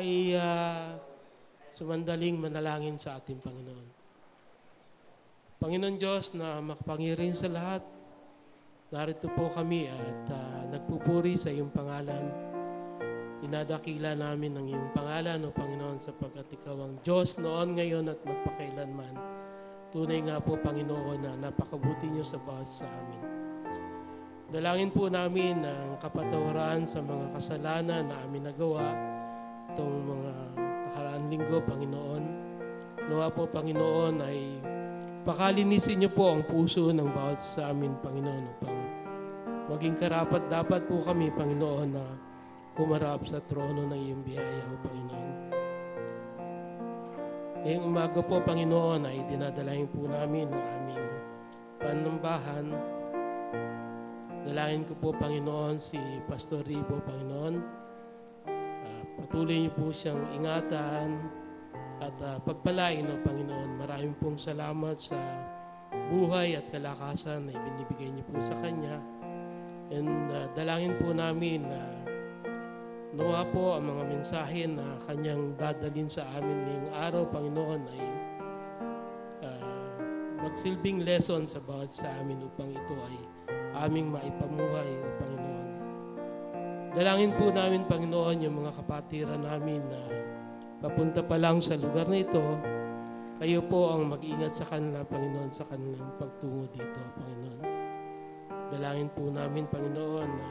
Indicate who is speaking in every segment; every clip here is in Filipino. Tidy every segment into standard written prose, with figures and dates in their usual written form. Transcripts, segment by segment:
Speaker 1: ay sumandaling manalangin sa ating Panginoon. Panginoon Diyos na makapangyarihan sa lahat, narito po kami at nagpupuri sa iyong pangalan. Dinadakila namin ang iyong pangalan, O Panginoon, sapagkat ikaw ang Diyos noon, ngayon at magpakailanman. Tunay nga po, Panginoon, na napakabuti niyo sa bawat sa amin. Dalangin po namin ang kapatawaran sa mga kasalanan na amin nagawa itong mga nakaraang linggo, Panginoon. Nawa po, Panginoon, ay pakalinisin niyo po ang puso ng bawat sa amin, Panginoon, upang maging karapat dapat po kami, Panginoon, na humarap sa trono ng iyong biyaya, O Panginoon. Ngayong umaga po, Panginoon, ay dinadalahin po namin ang aming panambahan. Dalangin ko po, Panginoon, si Pastor Ribo, Panginoon. Patuloy niyo po siyang ingatan at pagpalain, O Panginoon. Maraming pong salamat sa buhay at kalakasan na ibinibigay niyo po sa Kanya. And dalangin po namin na nawa po ang mga mensahe na Kanyang dadalhin sa amin ngayong araw, Panginoon, ay magsilbing lesson sa bawat sa amin upang ito ay aming maipamuhay, O Panginoon. Dalangin po namin, Panginoon, yung mga kapatiran namin na papunta pa lang sa lugar na ito. Kayo po ang mag-ingat sa kanila, Panginoon, sa kanilang pagtungo dito, Panginoon. Dalangin po namin, Panginoon, na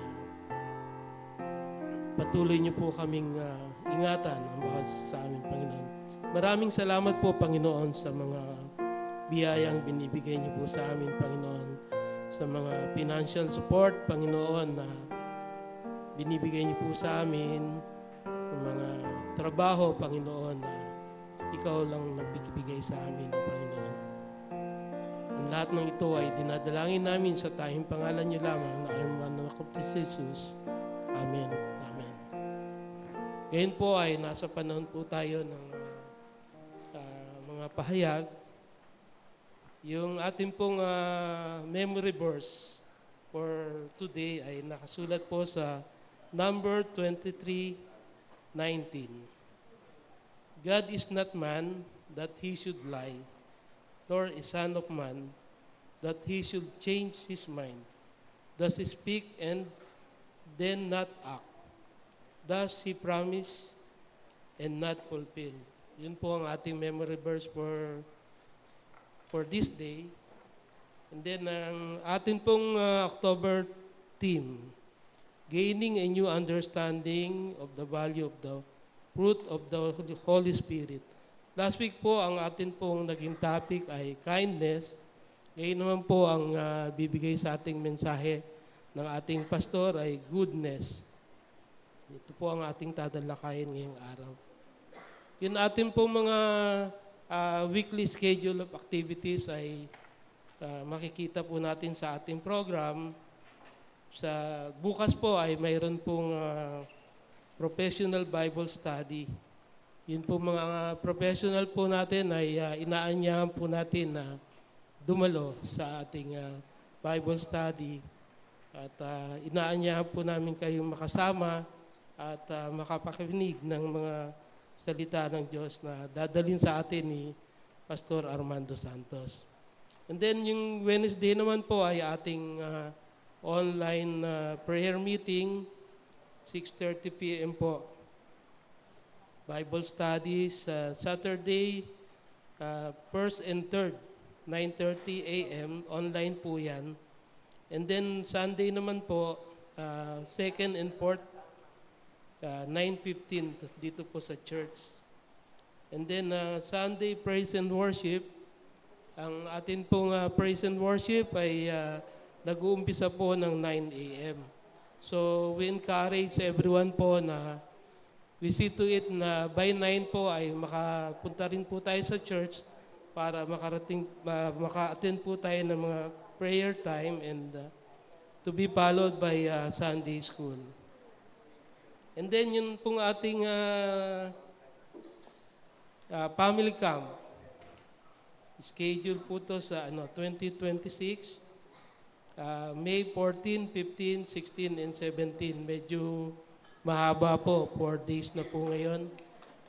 Speaker 1: patuloy niyo po kaming ingatan ang bawat sa amin, Panginoon. Maraming salamat po, Panginoon, sa mga biyayang binibigay niyo po sa amin, Panginoon. Sa mga financial support, Panginoon, na binibigay niyo po sa amin. Ang mga trabaho, Panginoon, na ikaw lang nagbibigay sa amin, Panginoon. Ang lahat ng ito ay dinadalangin namin sa tayong pangalan niyo lamang na ayaw na si Jesus. Amen. Amen. Ngayon po ay nasa panahon po tayo ng mga pahayag. Yung ating pong memory verse for today ay nakasulat po sa number 23:19. God is not man that he should lie, nor a son of man that he should change his mind. Does he speak and then not act? Does he promise and not fulfill? Yun po ang ating memory verse for this day. And then ang atin pong October theme, gaining a new understanding of the value of the fruit of the Holy Spirit. Last week po, ang atin pong naging topic ay kindness. Ngayon naman po ang bibigay sa ating mensahe ng ating pastor ay goodness. Ito po ang ating tatalakayin ngayong araw. Yung atin pong mga weekly schedule of activities ay makikita po natin sa ating program. Sa bukas po ay mayroon pong professional Bible study. Yun po mga professional po natin ay inaanyahan po natin na dumalo sa ating Bible study. At inaanyahan po namin kayong makasama at makapakinig ng mga salita ng Diyos na dadalhin sa atin ni Pastor Armando Santos. And then yung Wednesday naman po ay ating online prayer meeting, 6:30 p.m. po. Bible studies, Saturday, 1st and 3rd, 9:30 a.m. Online po yan. And then Sunday naman po, 2nd and 4th, 9:15 dito po sa church. And then Sunday praise and worship. Ang atin pong praise and worship ay nag-uumpisa po ng 9 a.m. So we encourage everyone po na we see to it na by 9 po ay makapunta rin po tayo sa church para maka-attend po tayo ng mga prayer time and to be followed by Sunday school. And then yun pong ating family camp. Schedule po to sa 2026, May 14, 15, 16, and 17. Medyo mahaba po, 4 days na po ngayon.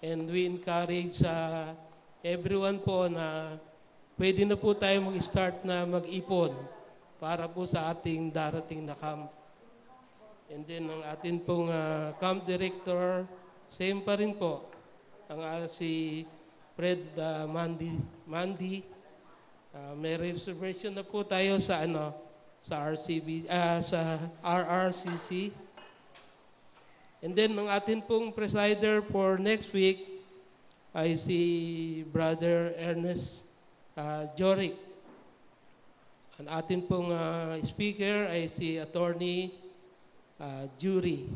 Speaker 1: And we encourage everyone po na pwede na po tayo mag-start na mag-ipon para po sa ating darating na camp. And then ang atin pong camp director, same pa rin po, si Fred Mandy. May reservation na po tayo sa sa RRCC. And then ang atin pong presider for next week ay si Brother Ernest Joric. Ang atin pong speaker ay si Attorney Jury.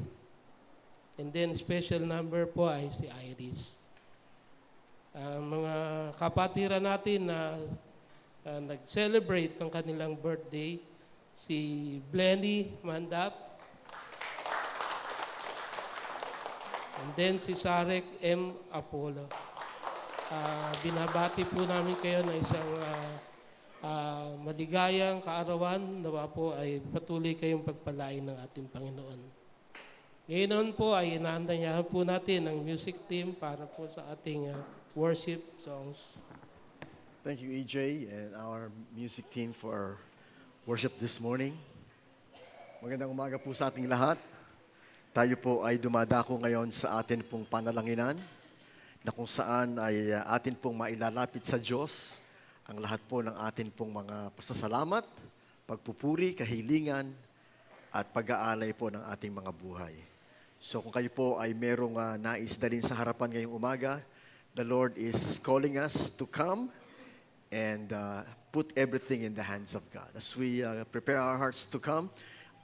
Speaker 1: And then special number po ay si Iris. Mga kapatiran natin na nag-celebrate ng kanilang birthday, si Blenny Mandap, and then si Sarek M. Apollo. Binabati po namin kayo na isang maligayang kaarawan. Nawa po ay patuloy kayong pagpalain ng ating Panginoon. Ngayon po ay inaandayan po natin ang music team para po sa ating worship songs.
Speaker 2: Thank you, EJ, and our music team for worship this morning. Magandang umaga po sa ating lahat. Tayo po ay dumadako ngayon sa atin pong panalanginan na kung saan ay atin pong mailalapit sa Diyos ang lahat po ng atin pong mga pasasalamat, pagpupuri, kahilingan, at pag-aalay po ng ating mga buhay. So kung kayo po ay merong nais dalhin sa harapan ngayong umaga, the Lord is calling us to come and put everything in the hands of God. As we prepare our hearts to come,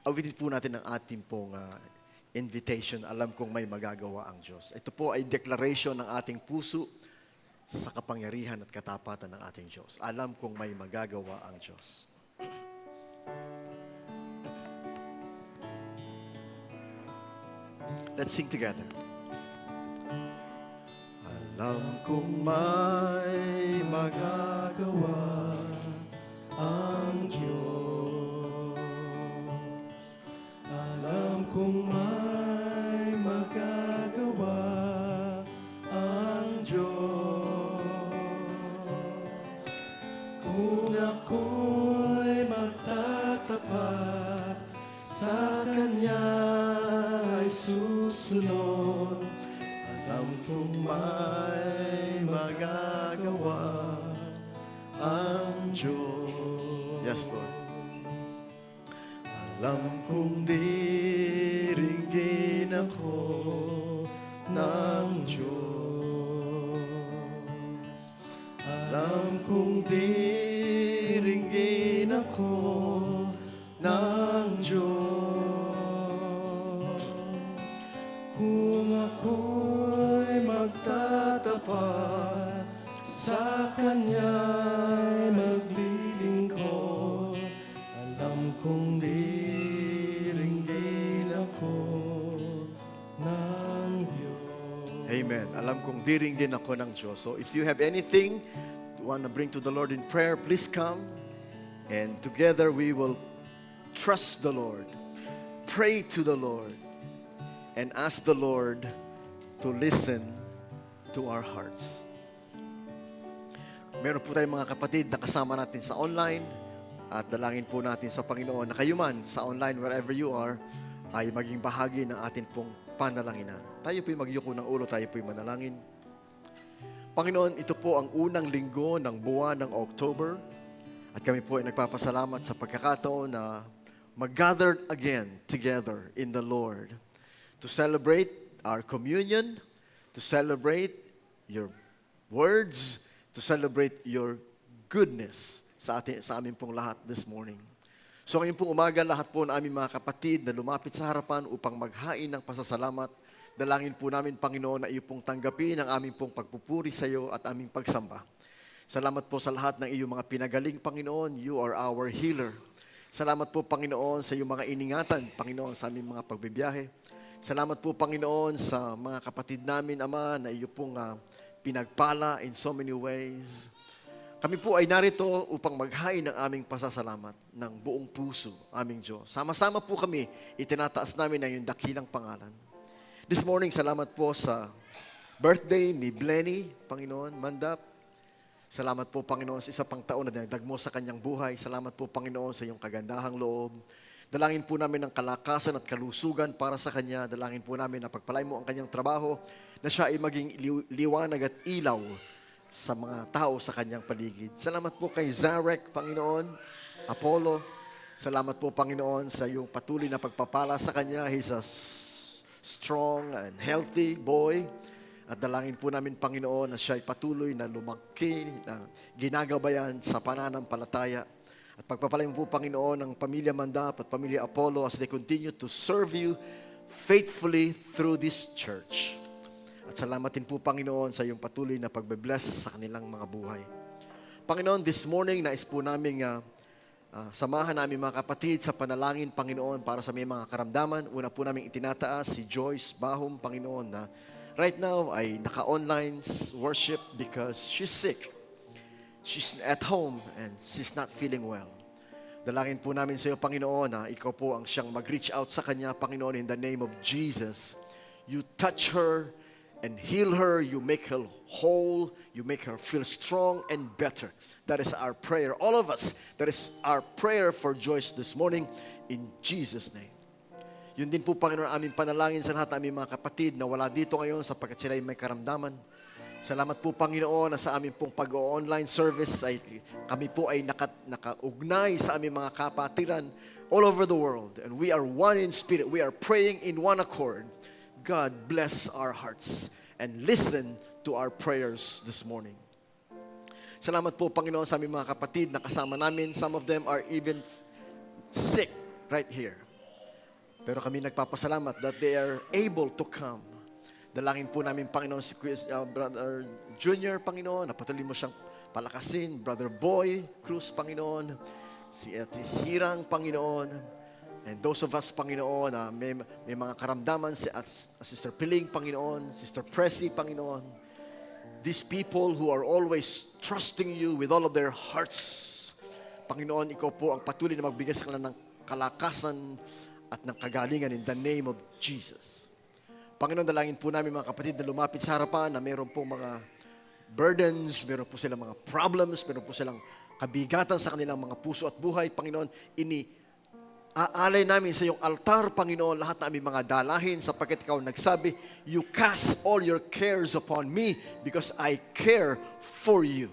Speaker 2: awitin po natin ang ating pong invitation. Alam kong may magagawa ang Diyos. Ito po ay declaration ng ating puso sa kapangyarihan at katapatan ng ating Diyos. Alam kong may magagawa ang Diyos. Let's sing together. Alam kong may magagawa ang Diyos. Alam kong may magagawa ang Diyos. Kung ako'y magtatapat sa Kanya ay susunod, alam kong may magagawa ang Diyos. Yes, Lord. Alam kong diringgin ako ng Diyos. Alam kong diringgin ako ng Diyos. Kung ako'y magtatapat sa Kanya'y maglilingkod, alam kong diringgin ako ng Diyos. Amen. Alam kong diringgin ako ng Diyos. So if you have anything you want to bring to the Lord in prayer, please come. And together we will trust the Lord, pray to the Lord, and ask the Lord to listen to our hearts. Meron po tayong mga kapatid na kasama natin sa online at dalangin po natin sa Panginoon na kayo man sa online, wherever you are, ay maging bahagi ng atin pong panalanginan. Tayo po'y magyuko ng ulo, tayo po'y manalangin. Panginoon, ito po ang unang linggo ng buwan ng October at kami po ay nagpapasalamat sa pagkakataon na mag-gather again together in the Lord to celebrate our communion, to celebrate your words, to celebrate your goodness sa amin pong lahat this morning. So ngayon pong umaga, lahat po ng aming mga kapatid na lumapit sa harapan upang maghain ng pasasalamat, dalangin po namin, Panginoon, na iyo pong tanggapin ang aming pong pagpupuri sa iyo at aming pagsamba. Salamat po sa lahat ng iyong mga pinagaling, Panginoon. You are our healer. Salamat po, Panginoon, sa iyong mga iningatan, Panginoon, sa aming mga pagbibiyahe. Salamat po, Panginoon, sa mga kapatid namin, Ama, na iyo pong pinagpala in so many ways. Kami po ay narito upang maghain ng aming pasasalamat ng buong puso, aming Diyos. Sama-sama po kami, itinataas namin ang iyong dakilang pangalan. This morning, salamat po sa birthday ni Blenny, Panginoon, Mandap. Salamat po, Panginoon, sa isa pang taon na dinagdag mo sa kanyang buhay. Salamat po, Panginoon, sa iyong kagandahang loob. Dalangin po namin ang kalakasan at kalusugan para sa kanya. Dalangin po namin na pagpalain mo ang kanyang trabaho, na siya ay maging liwanag at ilaw sa mga tao sa kanyang paligid. Salamat po kay Zarek, Panginoon, Apollo. Salamat po, Panginoon, sa iyong patuloy na pagpapala sa kanya. He's a strong and healthy boy. At dalangin po namin, Panginoon, na siya ay patuloy na lumaki, na ginagabayan sa pananampalataya. At pagpapalain mo po, Panginoon, ang pamilya Mandap at pamilya Apollo as they continue to serve you faithfully through this church. At salamat din po, Panginoon, sa iyong patuloy na pagbe-bless sa kanilang mga buhay. Panginoon, this morning, nais po namin samahan namin mga kapatid sa panalangin, Panginoon, para sa may mga karamdaman. Una po namin itinataas si Joyce Bahom, Panginoon, na right now ay naka-online worship because she's sick. She's at home and she's not feeling well. Dalangin po namin sa iyo, Panginoon, na ikaw po ang siyang mag-reach out sa kanya, Panginoon, in the name of Jesus. You touch her and heal her. You make her whole. You make her feel strong and better. That is our prayer. All of us, that is our prayer for Joyce this morning in Jesus' name. Yun din po, Panginoon, aming panalangin sa lahat ng aming mga kapatid na wala dito ngayon sapagkat sila ay may karamdaman. Salamat po, Panginoon, na sa aming pong pag-online service ay kami po ay nakaugnay sa aming mga kapatiran all over the world. And we are one in spirit. We are praying in one accord. God bless our hearts and listen to our prayers this morning. Salamat po, Panginoon, sa aming mga kapatid na kasama namin. Some of them are even sick right here. Pero kami nagpapasalamat that they are able to come. Dalangin po namin, Panginoon, si Brother Junior, Panginoon, na patuloy mo siyang palakasin. Brother Boy Cruz, Panginoon. Si Ate Hirang, Panginoon. And those of us, Panginoon, may mga karamdaman, si Sister Piling, Panginoon. Sister Pressy, Panginoon. These people who are always trusting you with all of their hearts. Panginoon, ikaw po ang patuloy na magbigay sa kanila ng kalakasan at ng kagalingan in the name of Jesus. Panginoon, dalangin po namin mga kapatid na lumapit sa harapan na mayroon po mga burdens, mayroon po silang mga problems, mayroon po silang kabigatan sa kanilang mga puso at buhay. Panginoon, aalay namin sa iyong altar, Panginoon, lahat na aming mga dalahin sapagkat ikaw nagsabi, you cast all your cares upon me because I care for you.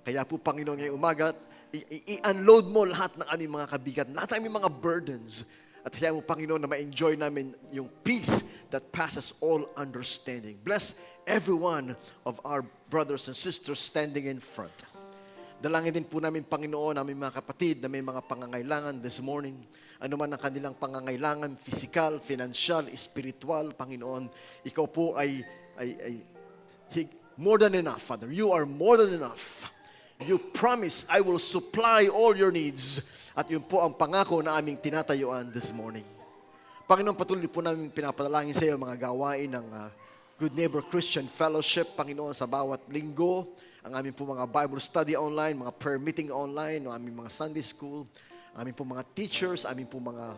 Speaker 2: Kaya po, Panginoon, ngayong umaga, i-unload mo lahat ng aming mga kabigatan, lahat ng aming mga burdens. At kaya mo, Panginoon, na ma-enjoy namin yung peace that passes all understanding. Bless every one of our brothers and sisters standing in front. Dalangin din po namin, Panginoon, aming mga kapatid na may mga pangangailangan this morning. Ano man ang kanilang pangangailangan, physical, financial, spiritual, Panginoon, ikaw po ay more than enough, Father. You are more than enough. You promise, I will supply all your needs. At yun po ang pangako na aming tinatayuan this morning. Panginoon, patuloy po namin pinapanalangin sa iyo mga gawain ng Good Neighbor Christian Fellowship, Panginoon, sa bawat linggo, ang aming po mga Bible study online, mga prayer meeting online, ang aming mga Sunday school, ang aming po mga teachers, aming po mga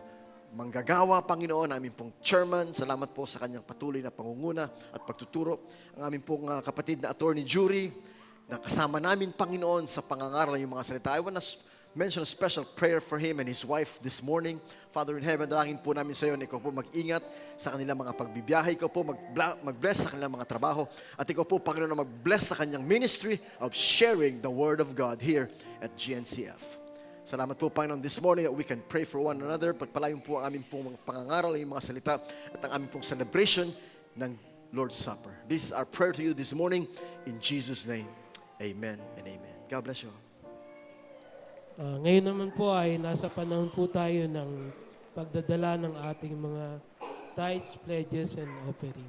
Speaker 2: manggagawa, Panginoon, aming pong chairman. Salamat po sa kanyang patuloy na pangunguna at pagtuturo. Ang aming pong kapatid na attorney jury, na kasama namin, Panginoon, sa pangangaral ng mga salita. I want to mention a special prayer for him and his wife this morning. Father in heaven, dalangin po namin sa iyo na ikaw po mag-ingat sa kanilang mga pagbibiyahe. Ikaw po mag-bless sa kanilang mga trabaho. At ikaw po, Panginoon, na mag-bless sa kanyang ministry of sharing the Word of God here at GNCF. Salamat po, Panginoon, this morning that we can pray for one another. Pagpalayon po ang aming pong mga pangangaral, ang mga salita, at ang aming pong celebration ng Lord's Supper. This is our prayer to you this morning. In Jesus' name, amen and amen. God bless you.
Speaker 1: Ngayon naman po ay nasa panahon po tayo ng pagdadala ng ating mga tithes, pledges, and offering.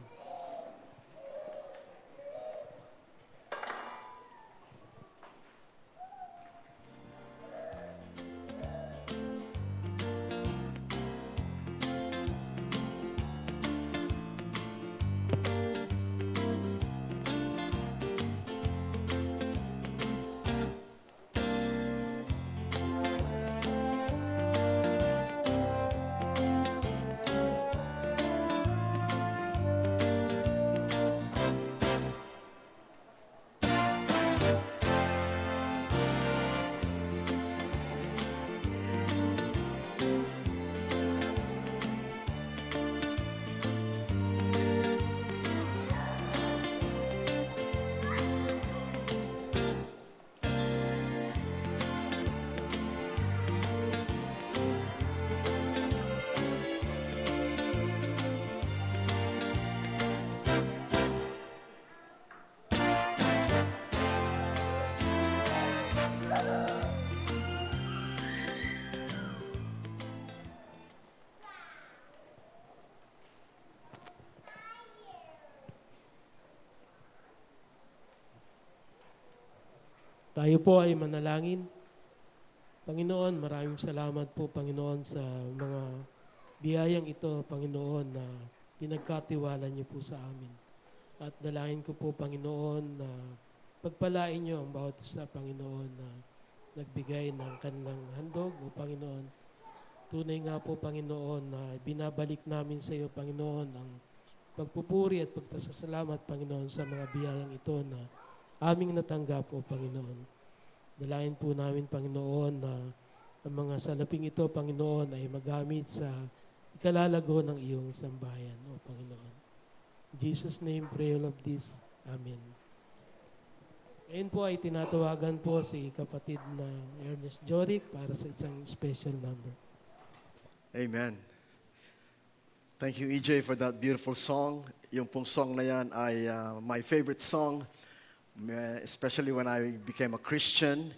Speaker 1: Tayo po ay manalangin. Panginoon, maraming salamat po, Panginoon, sa mga biyayang ito, Panginoon, na pinagkatiwala niyo po sa amin. At dalangin ko po, Panginoon, na pagpalain niyo ang bawat isa, Panginoon, na nagbigay ng kanilang handog, O Panginoon. Tunay nga po, Panginoon, na binabalik namin sa iyo, Panginoon, ang pagpupuri at pagpasasalamat, Panginoon, sa mga biyayang ito na aming natanggap, O Panginoon. Dalangin po namin, Panginoon, na ang mga salaping ito, Panginoon, ay magamit sa ikalalago ng iyong sambahayan, O Panginoon. In Jesus' name, pray all of this. Amen. Ngayon po ay tinatawagan po si kapatid na Ernest Joric para sa isang special number.
Speaker 2: Amen. Thank you, EJ, for that beautiful song. Yung pong song na yan ay my favorite song, especially when I became a Christian.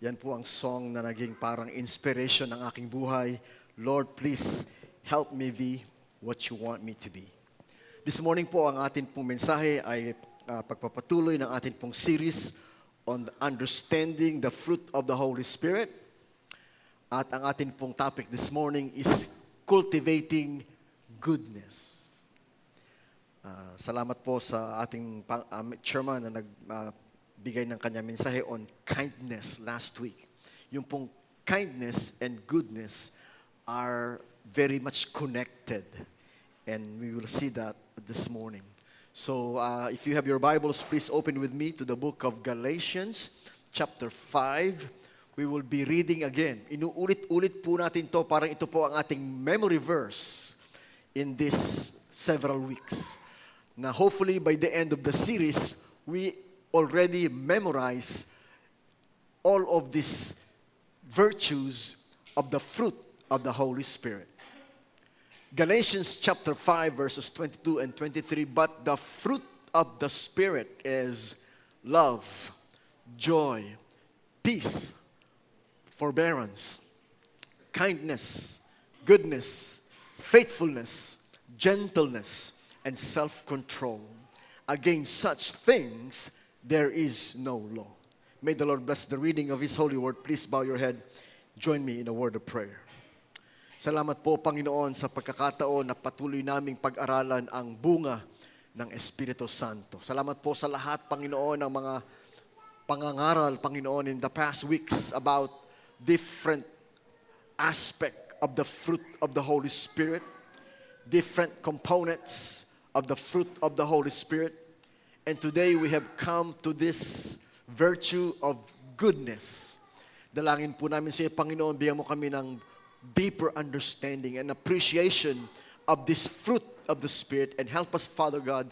Speaker 2: Yan po ang song na naging parang inspiration ng aking buhay. Lord, please help me be what you want me to be. This morning po, ang atin pong mensahe ay pagpapatuloy ng atin pong series on understanding the fruit of the Holy Spirit. At ang atin pong topic this morning is cultivating goodness. Salamat po sa ating chairman na nagbigay ng kanyang mensahe on kindness last week. Yung pong kindness and goodness are very much connected. And we will see that this morning. So if you have your Bibles, please open with me to the book of Galatians, chapter 5. We will be reading again. Inuulit-ulit po natin to, parang ito po ang ating memory verse in this several weeks. Na hopefully by the end of the series, we already memorize all of these virtues of the fruit of the Holy Spirit. Galatians chapter 5 verses 22 and 23, but the fruit of the Spirit is love, joy, peace, forbearance, kindness, goodness, faithfulness, gentleness, and self-control. Against such things there is no law. May the Lord bless the reading of His holy word. Please bow your head. Join me in a word of prayer. Salamat po, Panginoon, sa pagkakataon na patuloy naming pag-aralan ang bunga ng Espiritu Santo. Salamat po sa lahat, Panginoon, ng mga pangangaral, Panginoon, in the past weeks about different aspect of the fruit of the Holy Spirit, different components of the fruit of the Holy Spirit. And today we have come to this virtue of goodness. Dalangin po namin sa iyo, Panginoon, bigyan mo kami ng deeper understanding and appreciation of this fruit of the Spirit, and help us, Father God,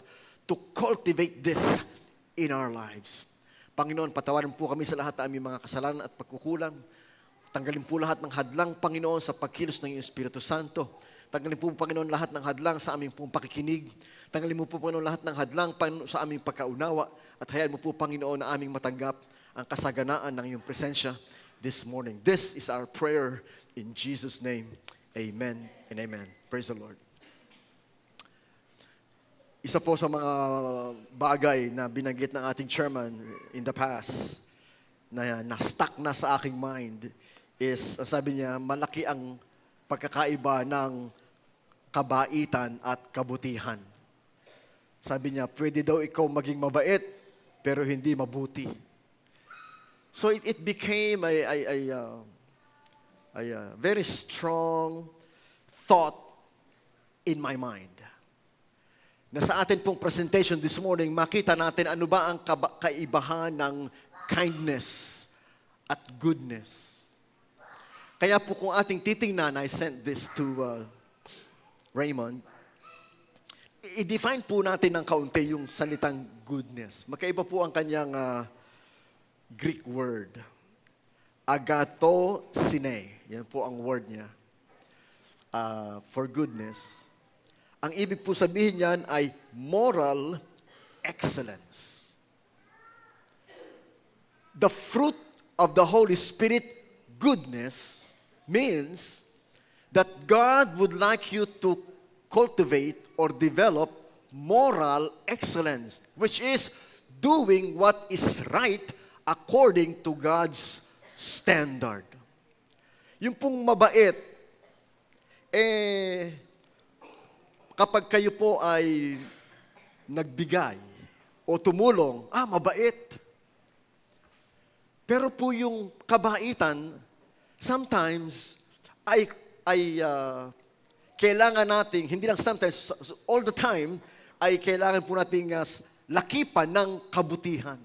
Speaker 2: to cultivate this in our lives. Panginoon, patawarin po kami sa lahat ng aming mga kasalanan at pagkukulang. Tanggalin po lahat ng hadlang, Panginoon, sa pagkilos ng iyong Espiritu Santo. Tanggalin po, Panginoon, lahat ng hadlang sa aming pong pakikinig. Tanggalin mo po, Panginoon, lahat ng hadlang sa aming pagkaunawa. At hayaan mo po, Panginoon, na aming matanggap ang kasaganaan ng iyong presensya this morning. This is our prayer in Jesus' name. Amen and amen. Praise the Lord. Isa po sa mga bagay na binanggit ng ating chairman in the past na stuck na sa aking mind is, sabi niya, malaki ang pagkakaiba ng kabaitan at kabutihan. Sabi niya, pwede daw ikaw maging mabait pero hindi mabuti. So it became a very strong thought in my mind. Na sa atin pong presentation this morning, makita natin ano ba ang kaibahan ng kindness at goodness. Kaya po kung ating titingnan, I sent this to Raymond, i-define po natin ng kaunti yung salitang goodness. Magkaiba po ang kanyang Greek word. Agathosine. Yan po ang word niya. For goodness. Ang ibig po sabihin niyan ay moral excellence. The fruit of the Holy Spirit, goodness, means that God would like you to cultivate or develop moral excellence, which is doing what is right according to God's standard. Yung pong mabait, kapag kayo po ay nagbigay o tumulong, mabait. Pero po yung kabaitan, sometimes ay kailangan nating, hindi lang sometimes, all the time, ay kailangan po nating lakipan ng kabutihan.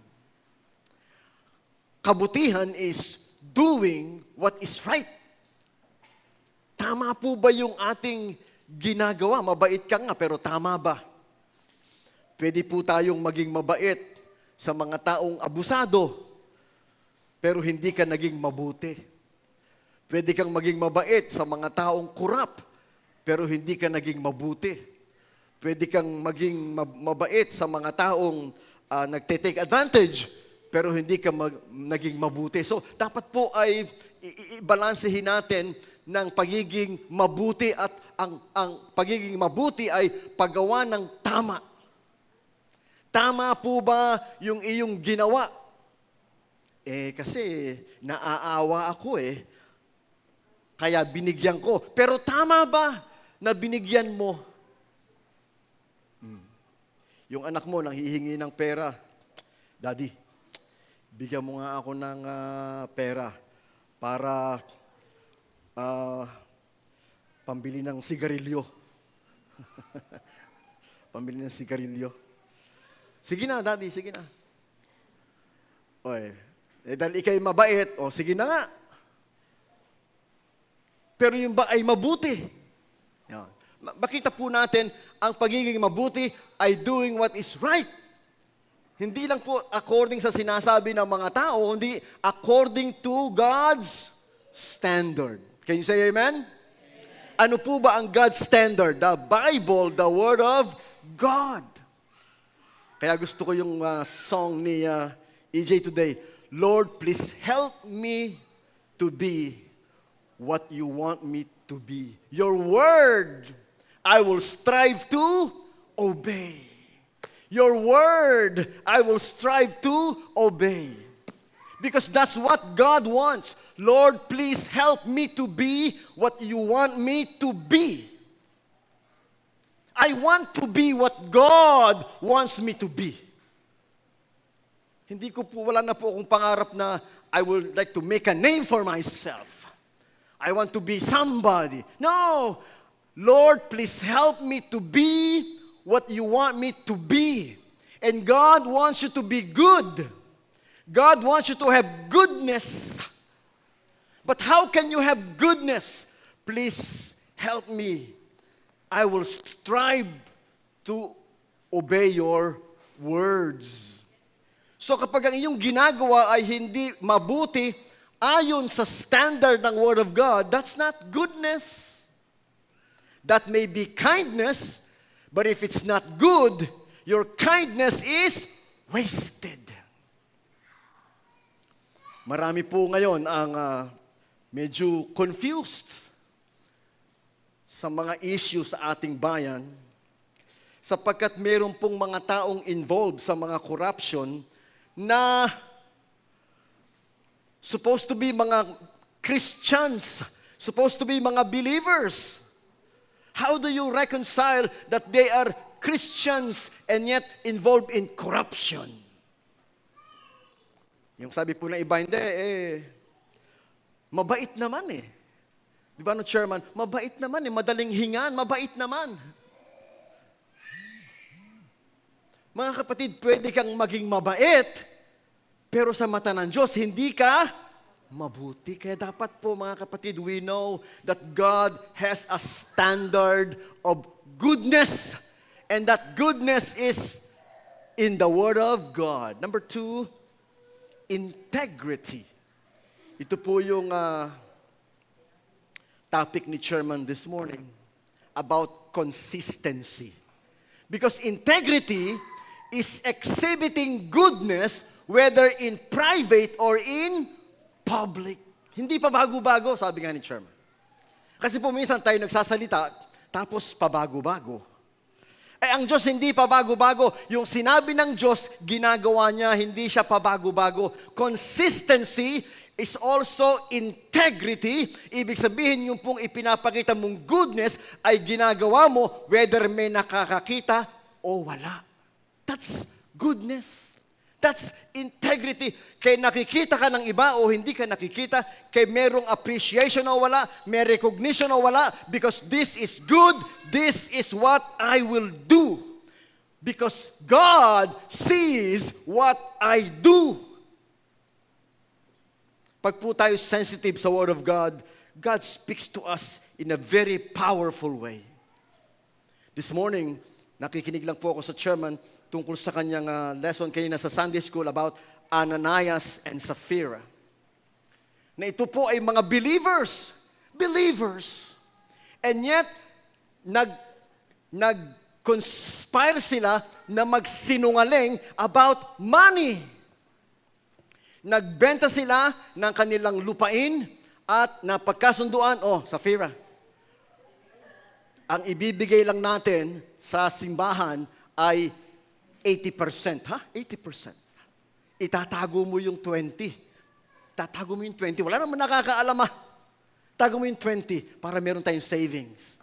Speaker 2: Kabutihan is doing what is right. Tama po ba yung ating ginagawa? Mabait ka nga, pero tama ba? Pwede po tayong maging mabait sa mga taong abusado, pero hindi ka naging mabuti. Pwede kang maging mabait sa mga taong kurap, pero hindi ka naging mabuti. Pwede kang maging mabait sa mga taong nagte-take advantage, pero hindi ka naging mabuti. So, dapat po ay ibalansehin natin ng pagiging mabuti at ang pagiging mabuti ay paggawa ng tama. Tama po ba yung iyong ginawa? Kasi naaawa ako kaya binigyan ko. Pero tama ba na binigyan mo? Yung anak mo nang hihingi ng pera, Daddy, bigyan mo nga ako ng pera para pambili ng sigarilyo. Pambili ng sigarilyo. Sige na, Daddy, sige na. Dahil ikay mabait, sige na nga. Pero yung ba ay mabuti? Yan. Makita po natin, ang pagiging mabuti ay doing what is right. Hindi lang po according sa sinasabi ng mga tao, hindi according to God's standard. Can you say amen? Ano po ba ang God's standard? The Bible, the Word of God. Kaya gusto ko yung song ni EJ today. Lord, please help me to be what you want me to be. Your word, I will strive to obey. Your word, I will strive to obey. Because that's what God wants. Lord, please help me to be what you want me to be. I want to be what God wants me to be. Hindi ko po, wala na po akong pangarap na I would like to make a name for myself. I want to be somebody. No! Lord, please help me to be what you want me to be. And God wants you to be good. God wants you to have goodness. But how can you have goodness? Please help me. I will strive to obey your words. So kapag ang iyong ginagawa ay hindi mabuti, ayon sa standard ng Word of God, that's not goodness. That may be kindness, but if it's not good, your kindness is wasted. Marami po ngayon ang medyo confused sa mga issues sa ating bayan sapagkat meron pong mga taong involved sa mga corruption na supposed to be mga Christians, supposed to be mga believers. How do you reconcile that they are Christians and yet involved in corruption? Yung sabi po na iba, hindi, mabait naman Di ba, Chairman? Mabait naman madaling hingan, mabait naman. Mga kapatid, pwede kang maging mabait, pero sa mata ng Diyos, hindi ka mabuti. Kaya dapat po, mga kapatid, we know that God has a standard of goodness. And that goodness is in the Word of God. Number 2, integrity. Ito po yung topic ni Chairman this morning about consistency. Because integrity is exhibiting goodness whether in private or in public. Hindi pa bago-bago, sabi nga ni Chairman. Kasi po minsan tayo nagsasalita, tapos pabago-bago. Ay, ang Diyos hindi pabago-bago. Yung sinabi ng Diyos, ginagawa niya, hindi siya pabago-bago. Consistency is also integrity. Ibig sabihin, yung pong ipinapakita mong goodness ay ginagawa mo whether may nakakakita o wala. That's goodness. That's integrity. Kay nakikita ka ng iba o hindi ka nakikita, kay merong appreciation o wala, may recognition o wala, because this is good, this is what I will do. Because God sees what I do. Pag po tayo sensitive sa Word of God, God speaks to us in a very powerful way. This morning, nakikinig lang po ako sa chairman tungkol sa kanyang lesson kanina sa Sunday School about Ananias and Sapphira. Na ito po ay mga believers. Believers. And yet, nag-conspire sila na magsinungaling about money. Nagbenta sila ng kanilang lupain at napagkasunduan, Sapphira, ang ibibigay lang natin sa simbahan ay 80%. 80%. Itatago mo yung 20. Tatago mo yung 20. Wala naman nakakaalam. Tago mo yung 20 para meron tayong savings.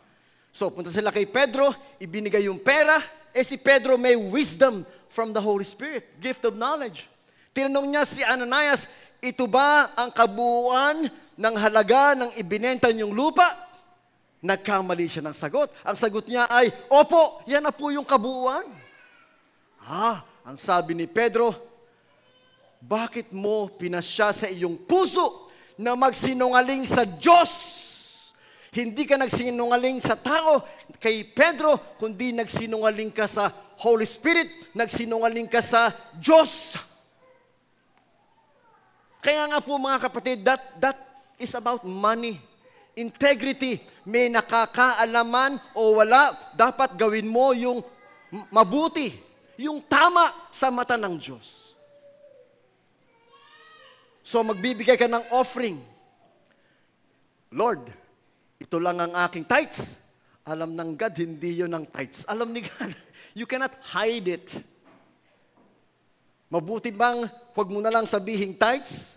Speaker 2: So, punta sila kay Pedro, ibinigay yung pera, si Pedro may wisdom from the Holy Spirit, gift of knowledge. Tinanong niya si Ananias, ito ba ang kabuuan ng halaga ng ibinenta niyong lupa? Nagkamali siya ng sagot. Ang sagot niya ay, opo, yan na po yung kabuuan. Ang sabi ni Pedro, bakit mo pinasya sa iyong puso na magsinungaling sa Diyos? Hindi ka nagsinungaling sa tao kay Pedro, kundi nagsinungaling ka sa Holy Spirit, nagsinungaling ka sa Diyos. Kaya nga po mga kapatid, that is about money. Integrity, may nakakaalaman o wala, dapat gawin mo yung mabuti. Yung tama sa mata ng Diyos. So magbibigay ka ng offering. Lord, ito lang ang aking tithes. Alam ng God, hindi yun ang tithes. Alam ni God, you cannot hide it. Mabuti bang huwag mo na lang sabihin tithes?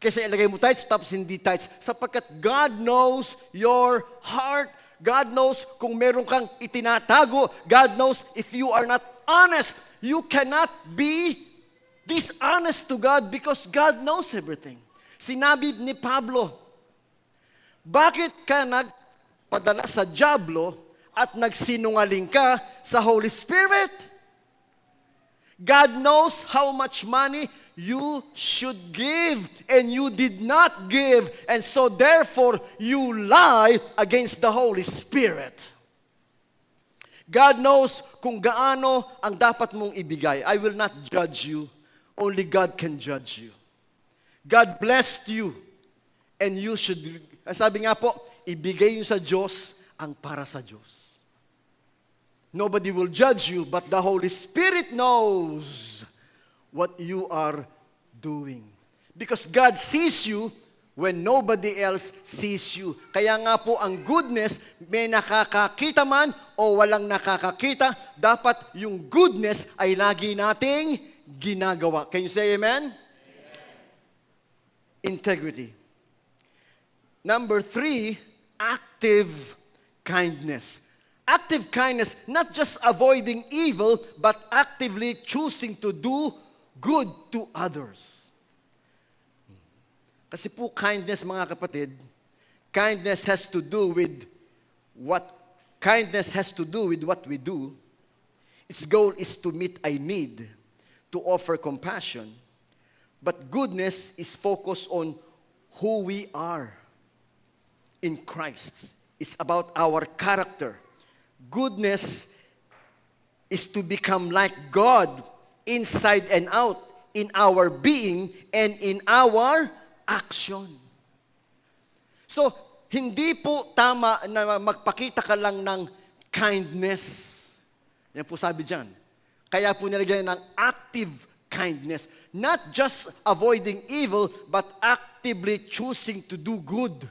Speaker 2: Kasi ilagay mo tithes, tapos hindi tithes. Sapagkat God knows your heart. God knows kung meron kang itinatago. God knows if you are not honest. You cannot be dishonest to God because God knows everything. Sinabi ni Pablo, bakit ka nagpadala sa dyablo at nagsinungaling ka sa Holy Spirit? God knows how much money you should give, and you did not give, and so therefore you lie against the Holy Spirit. God knows kung gaano ang dapat mong ibigay. I will not judge you. Only God can judge you. God blessed you, and you should, sabi nga po, ibigay nyo sa Diyos ang para sa Diyos. Nobody will judge you, but the Holy Spirit knows what you are doing. Because God sees you when nobody else sees you. Kaya nga po ang goodness, may nakakakita man o walang nakakakita, dapat yung goodness ay lagi nating ginagawa. Can you say amen? Integrity. Number 3, active kindness. Active kindness, not just avoiding evil, but actively choosing to do good to others. Kasi po kindness, mga kapatid, kindness has to do with what we do. Its goal is to meet a need, to offer compassion. But goodness is focused on who we are in Christ. It's about our character. Goodness is to become like God inside and out, in our being and in our action. So, hindi po tama na magpakita ka lang ng kindness. Yan po sabi dyan. Kaya po nilagyan ng active kindness. Not just avoiding evil, but actively choosing to do good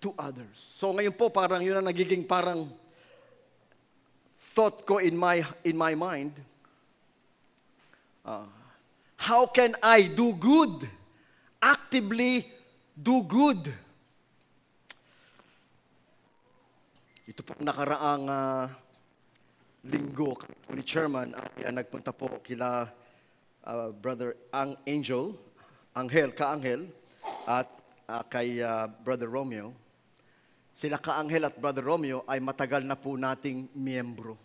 Speaker 2: to others. So ngayon po, parang yun ang nagiging parang thought ko in my mind, how can I do good? Actively do good. Ito po nakaraang linggo ni Chairman, nagpunta po kila Brother Angel, Ka-Angel, at kay Brother Romeo. Sila Ka-Angel at Brother Romeo ay matagal na po nating miyembro.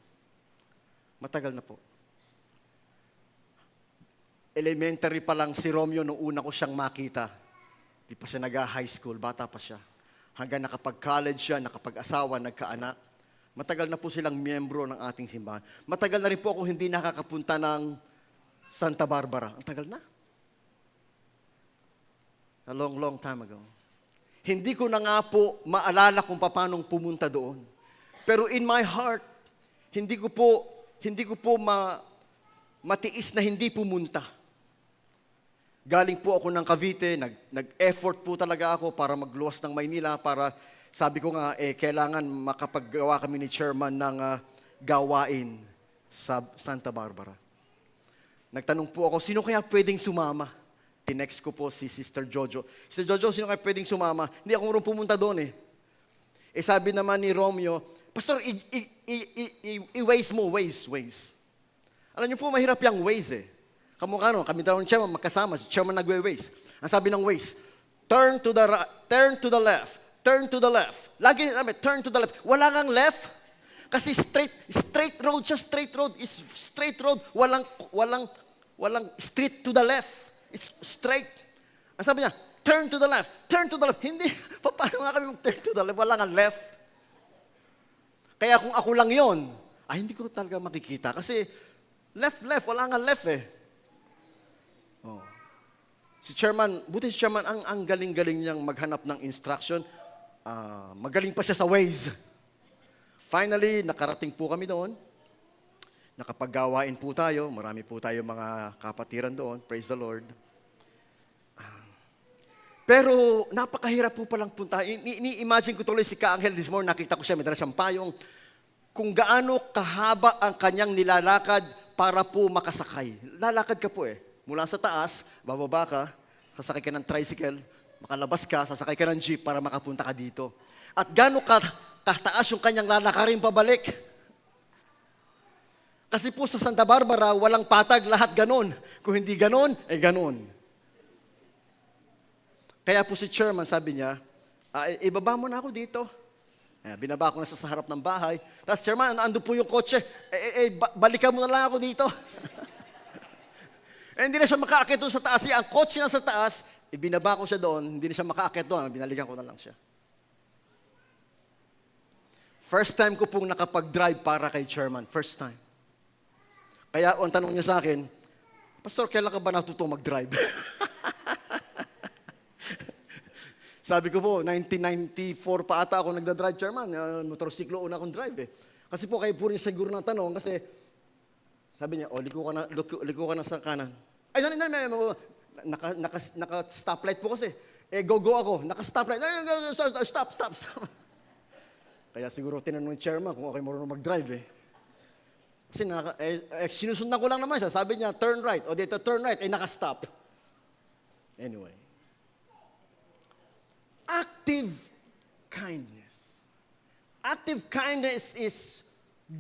Speaker 2: Matagal na po. Elementary pa lang si Romeo nung una ko siyang makita. Di pa siya nag-high school, bata pa siya. Hanggang nakapag-college siya, nakapag-asawa, nagkaanak. Matagal na po silang miyembro ng ating simbahan. Matagal na rin po ako hindi nakakapunta ng Santa Barbara. Ang tagal na. A long, long time ago. Hindi ko na nga po maalala kung paano pumunta doon. Pero in my heart, hindi ko po matiis na hindi pumunta. Galing po ako ng Cavite, nag-effort po talaga ako para magluwas ng Maynila, para sabi ko nga, kailangan makapaggawa kami ni Chairman ng gawain sa Santa Barbara. Nagtanong po ako, sino kaya pwedeng sumama? Tinext ko po si Sister Jojo. Sister Jojo, sino kaya pwedeng sumama? Hindi ako marunong pumunta doon eh. Sabi naman ni Romeo, Pastor, i-ways mo, ways. Alam niyo po, mahirap yung ways eh. Kamukha no, kami daw ni Chairman magkasama, si Chairman nagwe-ways. Ang sabi ng ways, turn to the left. Turn to the left. Lagi namin, turn to the left. Wala kang left. Kasi straight road siya, straight road. Walang street to the left. It's straight. Ang sabi niya, turn to the left. Hindi, paano nga kami mag-turn to the left? Wala kang left. Kaya kung ako lang yon, hindi ko talaga makikita. Kasi left, wala kang left eh. Oh. Si Chairman, buti si Chairman, ang galing-galing niyang maghanap ng instruction. Magaling pa siya sa ways. Finally, nakarating po kami doon. Nakapaggawain po tayo. Marami po tayo mga kapatiran doon. Praise the Lord. Pero napakahirap po palang punta. Imagine ko tuloy si Ka-Angel this morning. Nakita ko siya, may dala siyang payong. Kung gaano kahaba ang kanyang nilalakad para po makasakay. Lalakad ka po eh. Mula sa taas, bababa ka, sasakay ka ng tricycle, makalabas ka, sasakay ka ng jeep para makapunta ka dito. At gaano kataas yung kanyang lalakarin pabalik. Kasi po sa Santa Barbara, walang patag, lahat ganon. Kung hindi ganon, ganon. Kaya po si Chairman, sabi niya, ibaba mo na ako dito. Binaba ko na sa harap ng bahay. Tapos, Chairman, ando po yung kotse. Balikan mo na lang ako dito. Hindi na siya makaakit doon sa taas. Ang kotse na sa taas, ibinaba ko siya doon, hindi na siya makaakit doon, binalikan ko na lang siya. First time ko pong nakapag-drive para kay Chairman. First time. Kaya ang tanong niya sa akin, Pastor, kailan ka ba natuto mag-drive? Sabi ko po, 1994 pa ata ako nagda-drive, Chairman. Motorsiklo una akong drive eh. Kasi po kayo po rin siguro ng tanong kasi sabi niya, liko ka na sa kanan. Ay, naka-stoplight po kasi. Go ako. Naka-stoplight. Stop. Kaya siguro tinanong ng Chairman kung okay marunong mag-drive eh. Kasi sinusundan ko lang naman siya. Sabi niya, turn right. O dito, turn right. Naka-stop. Anyway. Active kindness. Active kindness is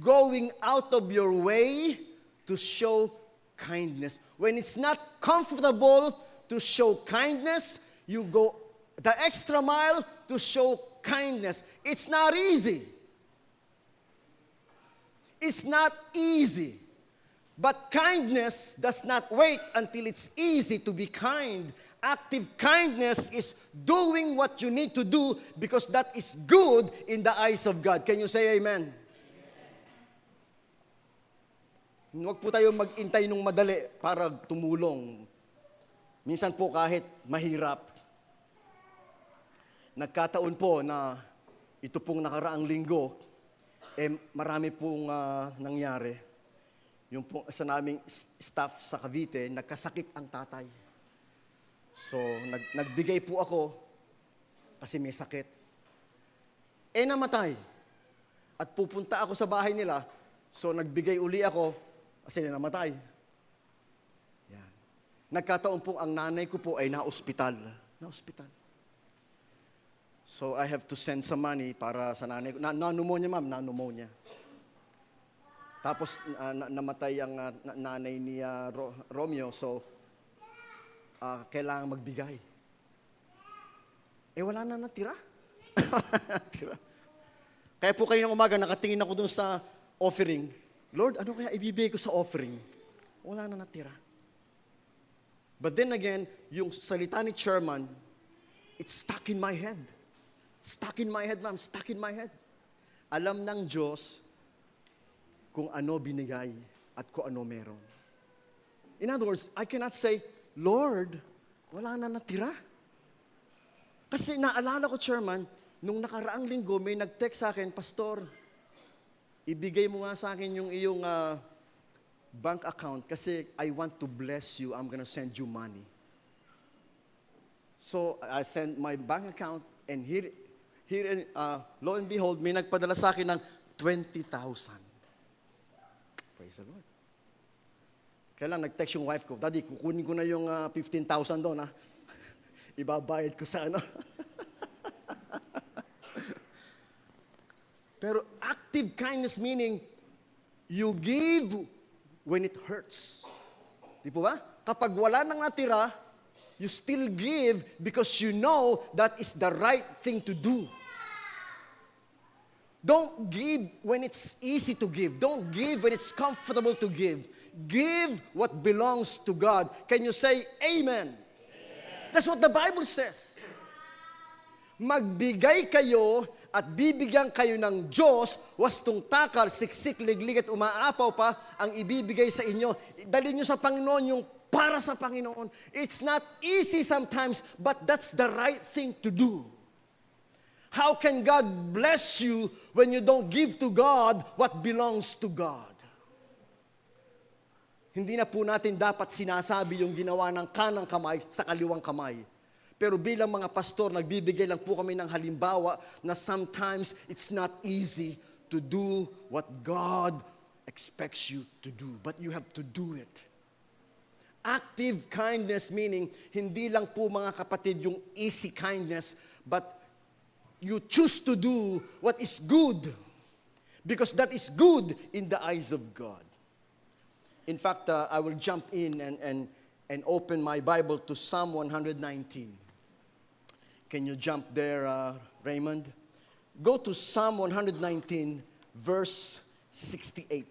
Speaker 2: going out of your way to show kindness. When it's not comfortable to show kindness, you go the extra mile to show kindness. It's not easy. It's not easy. But kindness does not wait until it's easy to be kind. Active kindness is doing what you need to do because that is good in the eyes of God. Can you say amen? Huwag po tayo mag-intay nung madali para tumulong. Minsan po kahit mahirap. Nagkataon po na ito pong nakaraang linggo, marami pong nangyari. Yung po sa naming staff sa Cavite, nagkasakit ang tatay. So, nagbigay po ako kasi may sakit. Namatay. At pupunta ako sa bahay nila,
Speaker 3: So, nagbigay uli ako kasi namatay. Yan. Nagkataon po ang nanay ko po ay na-ospital. Na-ospital. So, I have to send some money para sa nanay ko. Na-pneumonia, ma'am. Na-pneumonia. Tapos, namatay ang nanay ni Romeo. So, kailangan magbigay. Wala na natira. Natira. Kaya po kayo ng umaga, nakatingin ako dun sa offering. Lord, ano kaya ibibigay ko sa offering? Wala na natira. But then again, yung salita ni chairman, it's stuck in my head. Stuck in my head, ma'am. Stuck in my head. Alam ng Diyos kung ano binigay at kung ano meron. In other words, I cannot say, Lord, wala na natira. Kasi naalala ko, chairman, nung nakaraang linggo, may nag-text sa akin, Pastor, ibigay mo nga sa akin yung iyong bank account kasi I want to bless you. I'm gonna send you money. So, I sent my bank account and here lo and behold, may nagpadala sa akin ng 20,000. Praise the Lord. Kailan nag-text yung wife ko, Daddy, kukunin ko na yung 15,000 doon, ha? Ibabayad ko sa ano. Pero active kindness meaning, you give when it hurts. Di po ba? Kapag wala nang natira, you still give because you know that is the right thing to do. Don't give when it's easy to give. Don't give when it's comfortable to give. Give what belongs to God. Can you say amen? That's what the Bible says. Magbigay kayo at bibigyan kayo ng Diyos, wastong takal, siksik, liglig at umaapaw pa ang ibibigay sa inyo. Dali nyo sa Panginoon yung para sa Panginoon. It's not easy sometimes, but that's the right thing to do. How can God bless you when you don't give to God what belongs to God? Hindi na po natin dapat sinasabi yung ginawa ng kanang kamay sa kaliwang kamay. Pero bilang mga pastor, nagbibigay lang po kami ng halimbawa na sometimes it's not easy to do what God expects you to do. But you have to do it. Active kindness meaning, hindi lang po mga kapatid yung easy kindness, but you choose to do what is good. Because that is good in the eyes of God. In fact, I will jump in and open my Bible to Psalm 119. Can you jump there, Raymond? Go to Psalm 119, verse 68.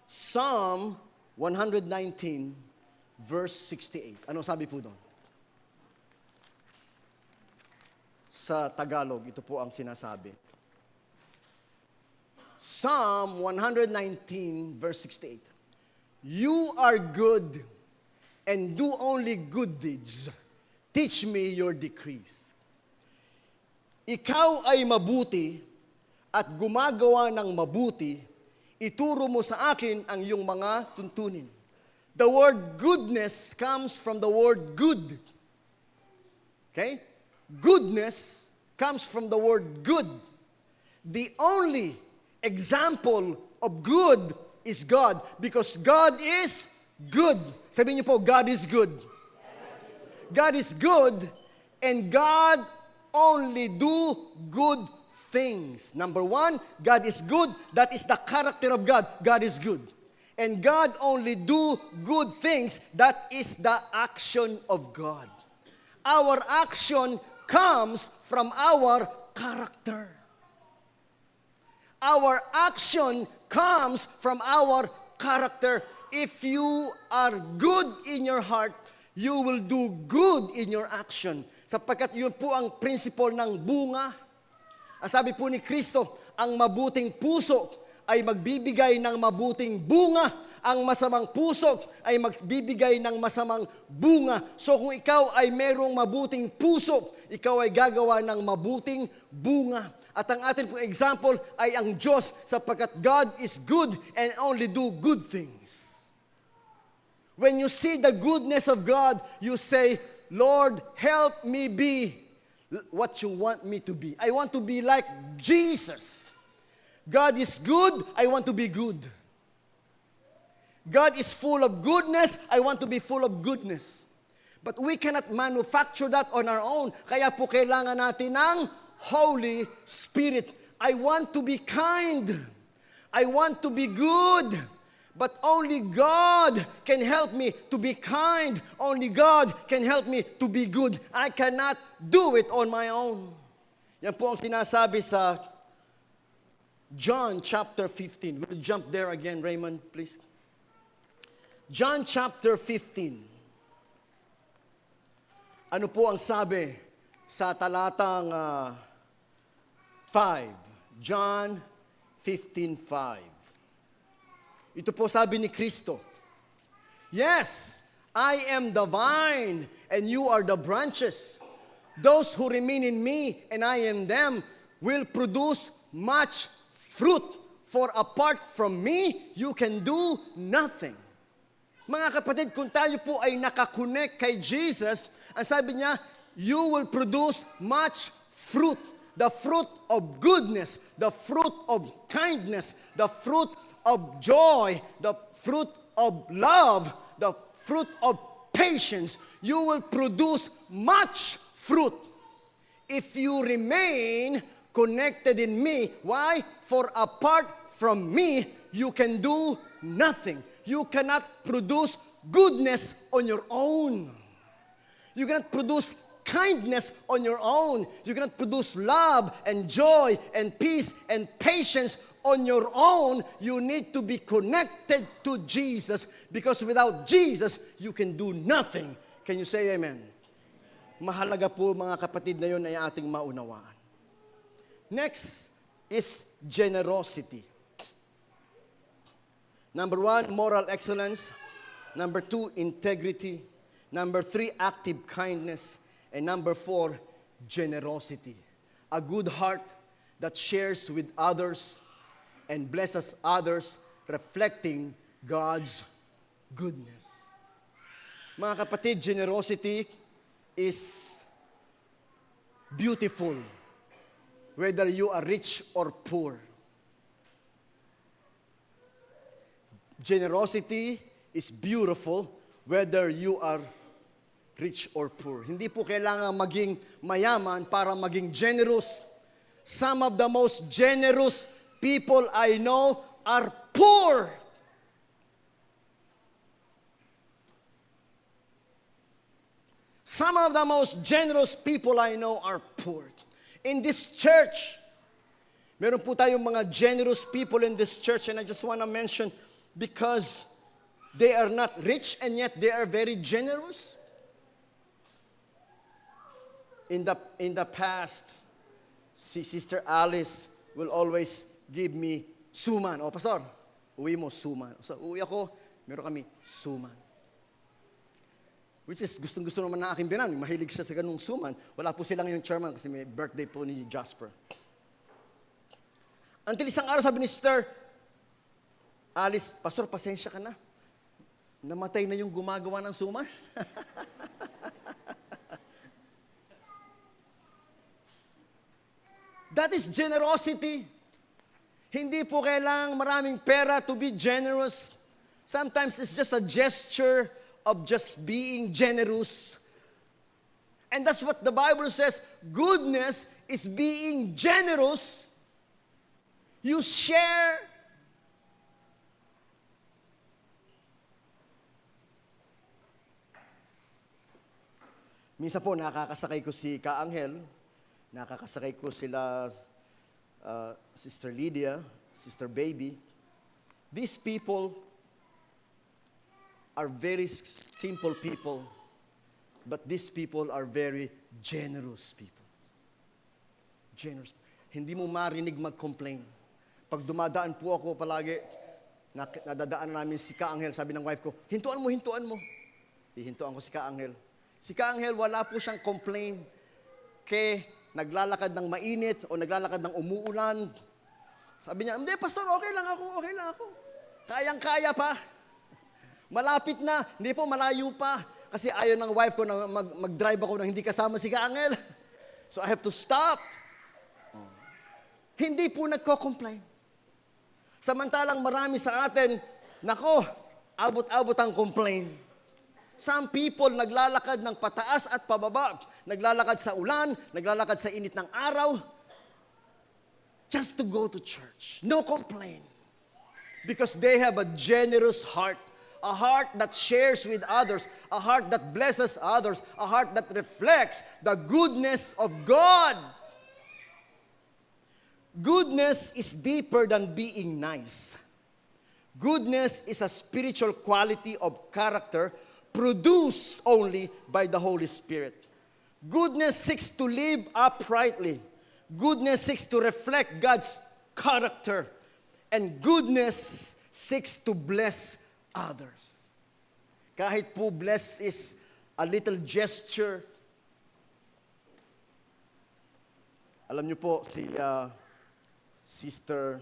Speaker 3: Psalm 119, verse 68. Ano sabi po doon? Sa Tagalog, ito po ang sinasabi. Psalm 119, verse 68. You are good and do only good deeds. Teach me your decrees. Ikaw ay mabuti at gumagawa ng mabuti. Ituro mo sa akin ang iyong mga tuntunin. The word goodness comes from the word good. Okay? Goodness comes from the word good. The only example of good is God because God is good. Sabihin niyo po, God is good. God is good and God only do good things. Number one, God is good. That is the character of God. God is good. And God only do good things. That is the action of God. Our action comes from our character. Our action comes from our character. If you are good in your heart, you will do good in your action. Sapagkat yun po ang principle ng bunga. Ang sabi po ni Kristo, ang mabuting puso ay magbibigay ng mabuting bunga. Ang masamang puso ay magbibigay ng masamang bunga. So kung ikaw ay merong mabuting puso, ikaw ay gagawa ng mabuting bunga. At ang atin pong example ay ang Diyos sapagkat God is good and only do good things. When you see the goodness of God, you say, Lord, help me be what you want me to be. I want to be like Jesus. God is good, I want to be good. God is full of goodness, I want to be full of goodness. But we cannot manufacture that on our own. Kaya po kailangan natin ng Holy Spirit. I want to be kind. I want to be good. But only God can help me to be kind. Only God can help me to be good. I cannot do it on my own. Yan po ang sinasabi sa John chapter 15. We'll jump there again, Raymond, please. John chapter 15. Ano po ang sabi sa talatang 5? John 15:5. Ito po sabi ni Kristo, "Yes, I am the vine, and you are the branches. Those who remain in me, and I in them, will produce much fruit. For apart from me, you can do nothing." Mga kapatid, kung tayo po ay nakakonect kay Jesus, ang sabi niya, you will produce much fruit. The fruit of goodness, the fruit of kindness, the fruit of joy, the fruit of love, the fruit of patience. You will produce much fruit if you remain connected in me. Why? For apart from me, you can do nothing. You cannot produce goodness on your own. You cannot produce kindness on your own. You cannot produce love and joy and peace and patience on your own. You need to be connected to Jesus, because without Jesus, you can do nothing. Can you say amen? Mahalaga po mga kapatid na yun ay ating maunawaan. Next is generosity. Number 1, moral excellence. Number 2, integrity. Number 3, active kindness. And number 4, generosity. A good heart that shares with others and blesses others, reflecting God's goodness. Mga kapatid, generosity is beautiful, whether you are rich or poor. Generosity is beautiful, whether you are rich or poor. Hindi po kailangan maging mayaman para maging generous. Some of the most generous people I know are poor. Some of the most generous people I know are poor. In this church, meron po tayong mga generous people in this church, and I just want to mention, because they are not rich and yet they are very generous. In the past, si Sister Alice will always give me suman. O, Pastor, uwi mo suman. So, uwi ako, meron kami suman. Which is, gustong-gusto naman na aking binan. Mahilig siya sa ganung suman. Wala po silang yung chairman kasi may birthday po ni Jasper. Until isang araw, sabi ni Sister Alice, Pastor, pasensya ka na. Namatay na yung gumagawa ng suman. That is generosity. Hindi po kailangang maraming pera to be generous. Sometimes it's just a gesture of just being generous. And that's what the Bible says. Goodness is being generous. You share. Minsan po, nakakasakay ko si Ka-Angel. Nakakasakay ko sila, Sister Lydia, Sister Baby. These people are very simple people, but these people are very generous people. Generous. Hindi mo marinig mag-complain. Pag dumadaan po ako palagi, nadadaan namin si Ka-Angel, sabi ng wife ko, hintuan mo, hintuan mo. Hihintuan ko si Ka-Angel. Si Ka-Angel, wala po siyang complain kay naglalakad ng mainit o naglalakad ng umuulan. Sabi niya, hindi, Pastor, okay lang ako. Kayang-kaya pa. Malapit na, hindi po, malayo pa. Kasi ayaw ng wife ko na mag-drive ako nang hindi kasama si Ka-Angel. So I have to stop. Hindi po nagko-complain. Samantalang marami sa atin, nako, abot-abot ang complaint. Some people naglalakad ng pataas at pababa, naglalakad sa ulan, naglalakad sa init ng araw, just to go to church. No complaint. Because they have a generous heart, a heart that shares with others, a heart that blesses others, a heart that reflects the goodness of God. Goodness is deeper than being nice. Goodness is a spiritual quality of character produced only by the Holy Spirit. Goodness seeks to live uprightly. Goodness seeks to reflect God's character. And goodness seeks to bless others. Kahit po bless is a little gesture. Alam niyo po, si Sister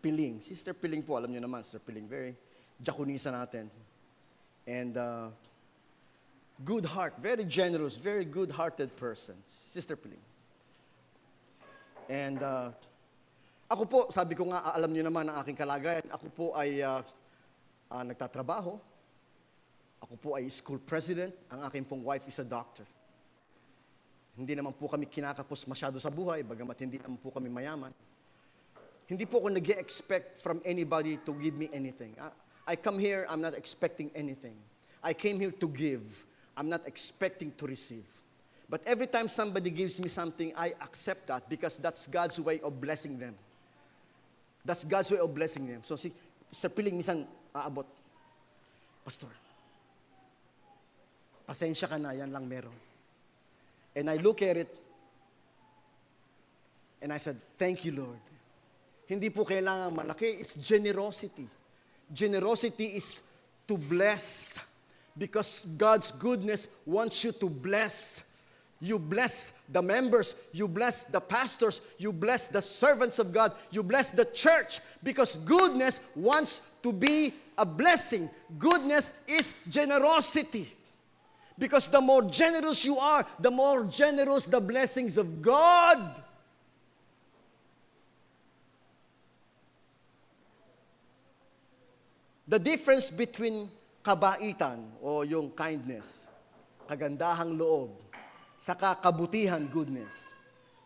Speaker 3: Piling. Sister Piling po, alam niyo naman, Sister Piling, very diakonisa natin. And good heart, very generous, very good-hearted person. Sister Piling. And ako po, sabi ko nga, alam niyo naman ang aking kalagayan. Ako po ay nagtatrabaho. Ako po ay school president. Ang aking pong wife is a doctor. Hindi naman po kami kinakapos masyado sa buhay, bagamat hindi naman po kami mayaman. Hindi po ako nag-expect from anybody to give me anything. I come here, I'm not expecting anything. I came here to give. I'm not expecting to receive. But every time somebody gives me something, I accept that because that's God's way of blessing them. That's God's way of blessing them. So si Sir Piling, minsan aabot. Pastor, pasensya ka na, yan lang meron. And I look at it, and I said, thank you, Lord. Hindi po kailangan malaki, it's generosity. Generosity is to bless because God's goodness wants you to bless. You bless the members, you bless the pastors, you bless the servants of God, you bless the church because goodness wants to be a blessing. Goodness is generosity. Because the more generous you are, the more generous the blessings of God. The difference between kabaitan o yung kindness, kagandahang loob, saka kabutihan, goodness.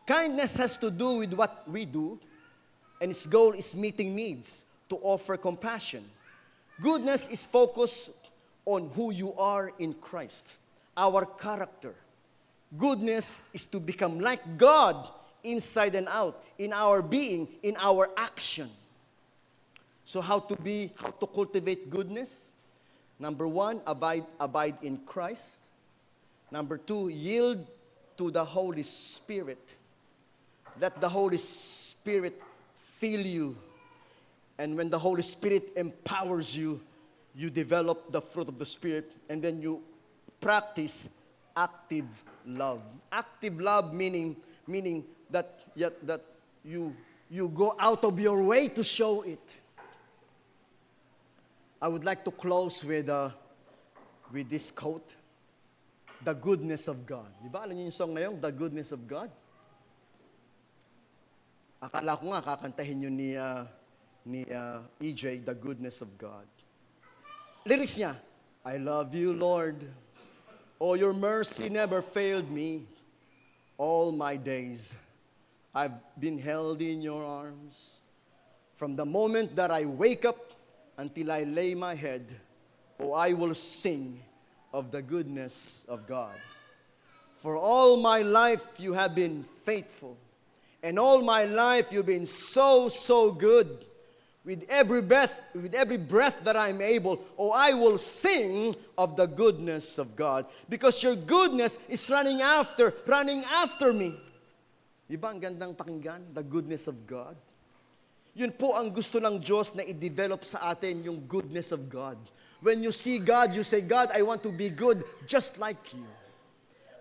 Speaker 3: Kindness has to do with what we do, and its goal is meeting needs, to offer compassion. Goodness is focused on who you are in Christ, our character. Goodness is to become like God inside and out, in our being, in our action. So how to cultivate goodness? Number 1, abide in Christ. Number 2, yield to the Holy Spirit. Let the Holy Spirit fill you. And when the Holy Spirit empowers you, you develop the fruit of the Spirit, and then you practice active love. Active love meaning that you go out of your way to show it. I would like to close with this quote, the goodness of God. Di ba? Alam niyo yung song na yun, The Goodness of God? Akala ko nga kakantahin yun ni EJ, The Goodness of God. Lyrics niya, I love you, Lord. Oh, your mercy never failed me. All my days, I've been held in your arms. From the moment that I wake up until I lay my head, oh, I will sing of the goodness of God. For all my life you have been faithful, and all my life you've been so, so good. With every breath that I'm able, oh, I will sing of the goodness of God. Because your goodness is running after me. Di ba ang gandang pakinggan? The goodness of God. Yun po ang gusto ng Diyos na i-develop sa atin, yung goodness of God. When you see God, you say, God, I want to be good just like you.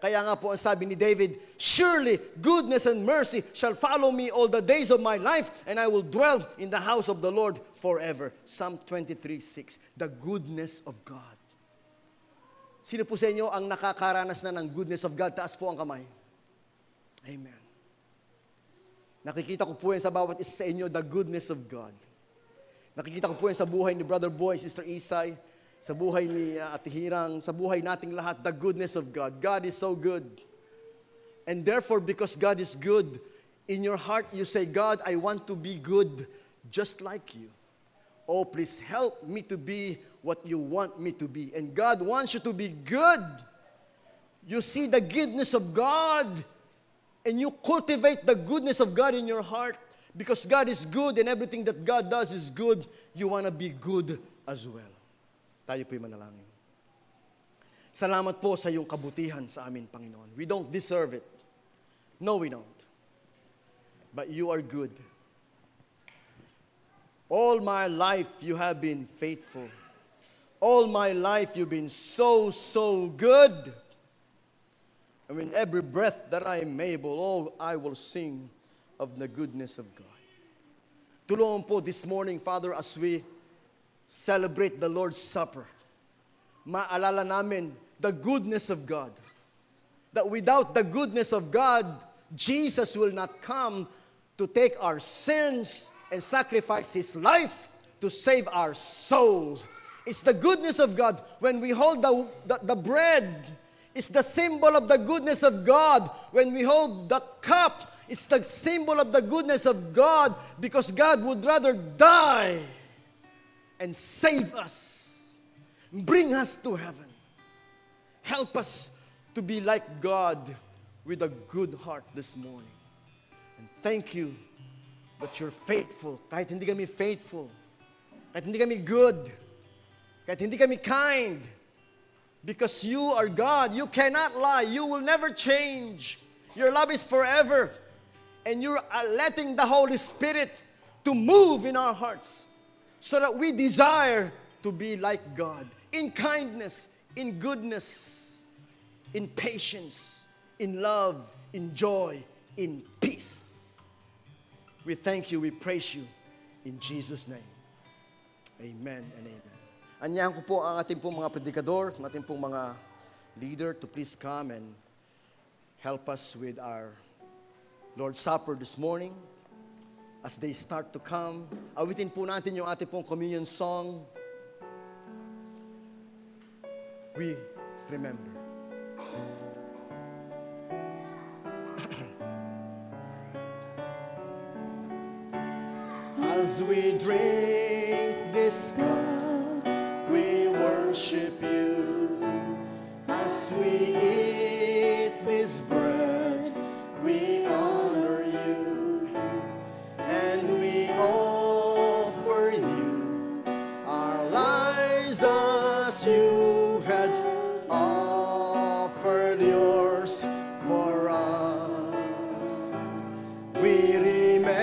Speaker 3: Kaya nga po ang sabi ni David, surely goodness and mercy shall follow me all the days of my life, and I will dwell in the house of the Lord forever. Psalm 23:6, the goodness of God. Sino po sa inyo ang nakakaranas na ng goodness of God? Taas po ang kamay. Amen. Nakikita ko po yan sa bawat isa sa inyo, the goodness of God. Nakikita ko po yan sa buhay ni Brother Boy, Sister Isay, sa buhay ni Ate Hirang, sa buhay nating lahat, the goodness of God. God is so good. And therefore, because God is good, in your heart you say, God, I want to be good just like you. Oh, please help me to be what you want me to be. And God wants you to be good. You see the goodness of God, and you cultivate the goodness of God in your heart. Because God is good and everything that God does is good, you want to be good as well. Tayo po'y manalangin. Salamat po sa iyong kabutihan sa amin, Panginoon. We don't deserve it. No, we don't. But you are good. All my life, you have been faithful. All my life, you've been so, so good. And in every breath that I am able, oh, I will sing of the goodness of God. Tulungan po this morning, Father, as we celebrate the Lord's Supper, maalala namin the goodness of God. That without the goodness of God, Jesus will not come to take our sins and sacrifice His life to save our souls. It's the goodness of God. When we hold the bread, it's the symbol of the goodness of God. When we hold the cup, it's the symbol of the goodness of God, because God would rather die and save us, bring us to heaven. Help us to be like God with a good heart this morning. And thank you that you're faithful. Kahit hindi kami faithful, kahit hindi kami good, kahit hindi kami kind, because you are God. You cannot lie. You will never change. Your love is forever. And you're letting the Holy Spirit to move in our hearts so that we desire to be like God in kindness, in goodness, in patience, in love, in joy, in peace. We thank you, we praise you in Jesus' name. Amen and amen. Anyahan ko po ang ating pong mga predikador, ang ating pong mga leader to please come and help us with our Lord's Supper this morning. As they start to come, awitin po natin yung ating pong communion song. We remember. As we drink this cup, we worship you. As we eat this bread, we honor you. And we offer you our lives as you had offered yours for us. We remember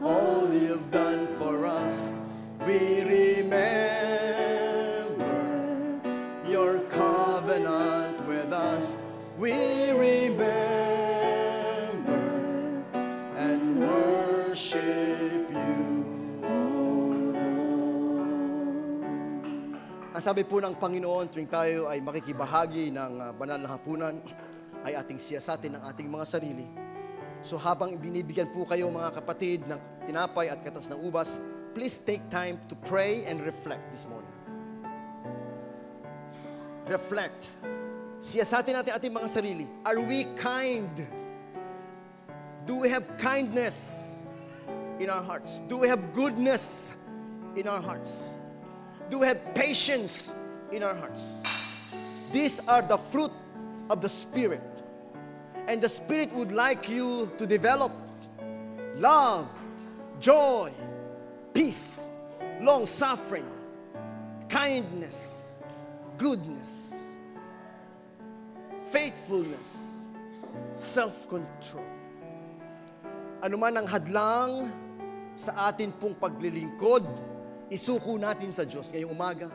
Speaker 3: all you've done for us. We remember your covenant with us. We remember and worship you, O Lord. Ang sabi po ng Panginoon tuwing tayo ay makikibahagi ng banal na hapunan, ay ating siyasatin ng ating mga sarili. So habang binibigyan po kayo mga kapatid ng tinapay at katas ng ubas, please take time to pray and reflect this morning. Reflect. Siyasatin natin ating mga sarili. Are we kind? Do we have kindness in our hearts? Do we have goodness in our hearts? Do we have patience in our hearts? These are the fruit of the Spirit. And the Spirit would like you to develop love, joy, peace, long-suffering, kindness, goodness, faithfulness, self-control. Ano man ang hadlang sa atin pong paglilingkod, isuko natin sa Diyos ngayong umaga.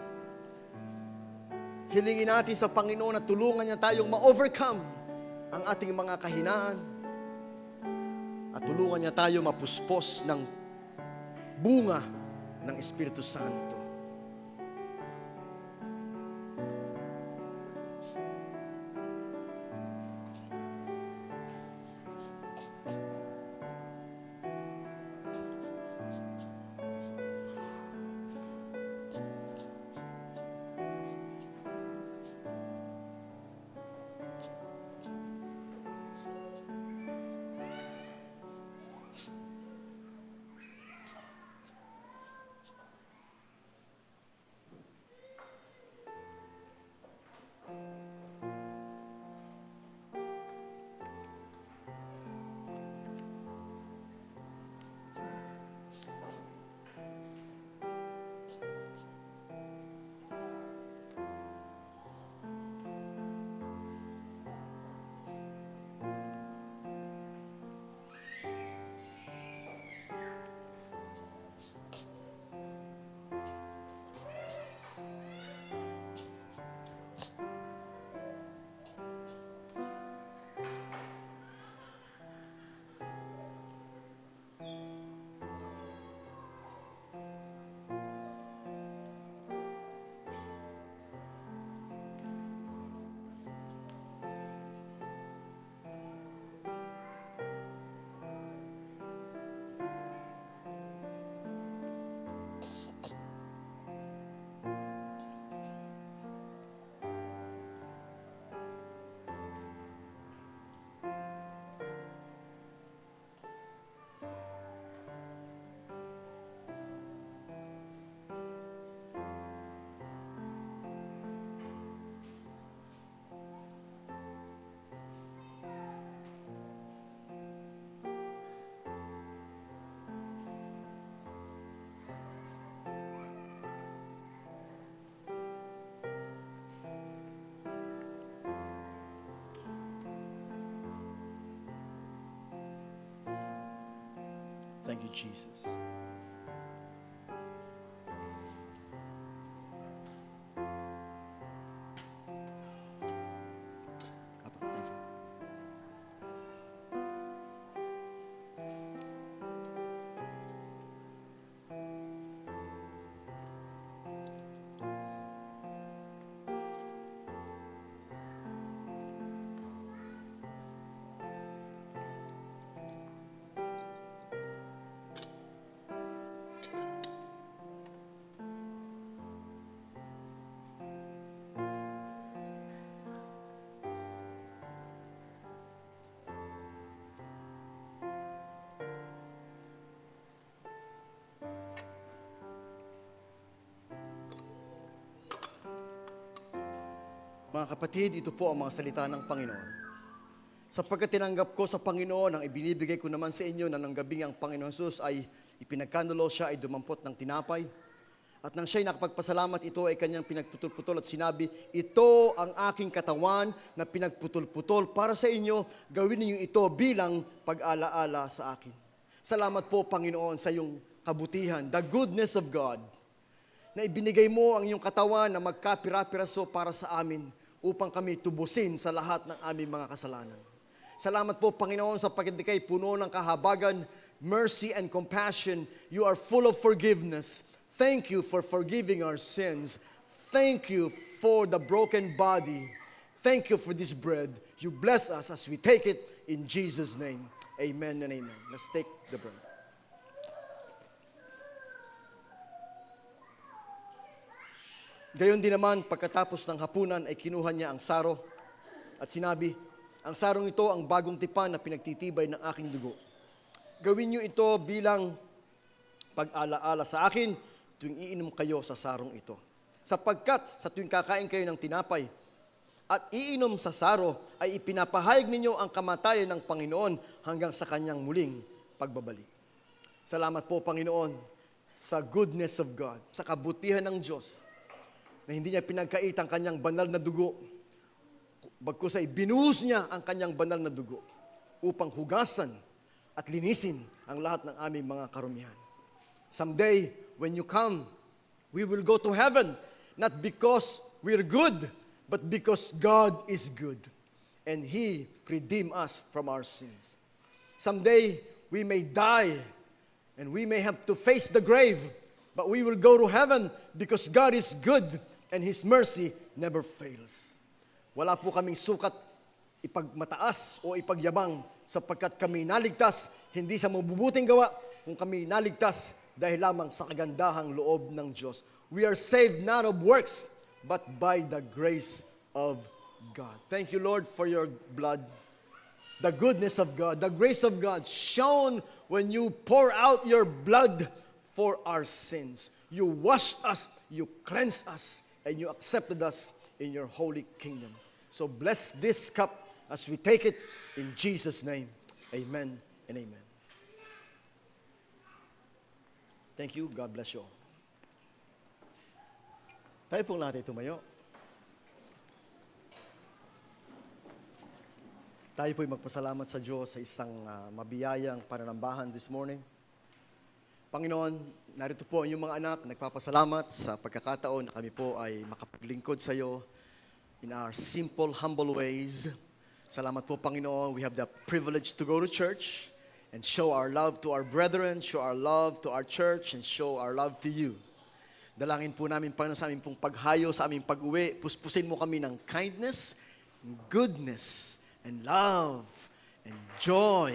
Speaker 3: Hilingin natin sa Panginoon na tulungan niya tayong ma-overcome ang ating mga kahinaan at tulungan niya tayo mapuspos ng bunga ng Espiritu Santo. Thank you, Jesus. Apa, thank you. Mga kapatid, ito po ang mga salita ng Panginoon. Sapagkat tinanggap ko sa Panginoon ang ibinibigay ko naman sa inyo na ng gabing ang Panginoon Jesus ay ipinagkanulo siya ay dumampot ng tinapay. At nang siya'y nakapagpasalamat, ito ay kanyang pinagputol-putol at sinabi, ito ang aking katawan na pinagputol-putol para sa inyo, gawin ninyo ito bilang pag-alaala sa akin. Salamat po, Panginoon, sa iyong kabutihan, the goodness of God, na ibinigay mo ang iyong katawan na magkapira-piraso para sa amin upang kami tubusin sa lahat ng aming mga kasalanan. Salamat po, Panginoon, sa pagkikay puno ng kahabagan, mercy and compassion. You are full of forgiveness. Thank you for forgiving our sins. Thank you for the broken body. Thank you for this bread. You bless us as we take it in Jesus' name. Amen and amen. Let's take the bread. Gayon din naman, pagkatapos ng hapunan ay kinuha niya ang saro at sinabi, ang sarong ito ang bagong tipan na pinagtitibay ng aking dugo. Gawin niyo ito bilang pag-alaala sa akin tuwing iinom kayo sa sarong ito. Sapagkat sa tuwing kakain kayo ng tinapay at iinom sa saro ay ipinapahayag ninyo ang kamatayan ng Panginoon hanggang sa kanyang muling pagbabalik. Salamat po, Panginoon, sa goodness of God, sa kabutihan ng Diyos, na hindi niya pinagkait ang kanyang banal na dugo, bagkus ay binuhos niya ang kanyang banal na dugo upang hugasan at linisin ang lahat ng aming mga karumihan. Someday, when you come, we will go to heaven, not because we're good, but because God is good, and He redeemed us from our sins. Someday, we may die, and we may have to face the grave, but we will go to heaven because God is good, and His mercy never fails. Wala po kaming sukat ipagmataas o ipagyabang sapagkat kami naligtas hindi sa mabubuting gawa, kung kami naligtas dahil lamang sa kagandahang loob ng Diyos. We are saved not of works, but by the grace of God. Thank you, Lord, for your blood. The goodness of God, the grace of God shown when you pour out your blood for our sins. You washed us, you cleansed us, and you accepted us in your holy kingdom. So bless this cup as we take it in Jesus' name. Amen and amen. Thank you. God bless you all. Tayo pong lahat ay tumayo. Tayo po'y magpasalamat sa Diyos sa isang mabiyayang pananambahan this morning. Panginoon, narito po ang iyong mga anak, nagpapasalamat sa pagkakataon na kami po ay makapaglingkod sa iyo in our simple, humble ways. Salamat po, Panginoon. We have the privilege to go to church and show our love to our brethren, show our love to our church, and show our love to you. Dalangin po namin, Panginoon, sa aming pong paghayo, sa aming pag-uwi, puspusin mo kami ng kindness, goodness, and love, and joy,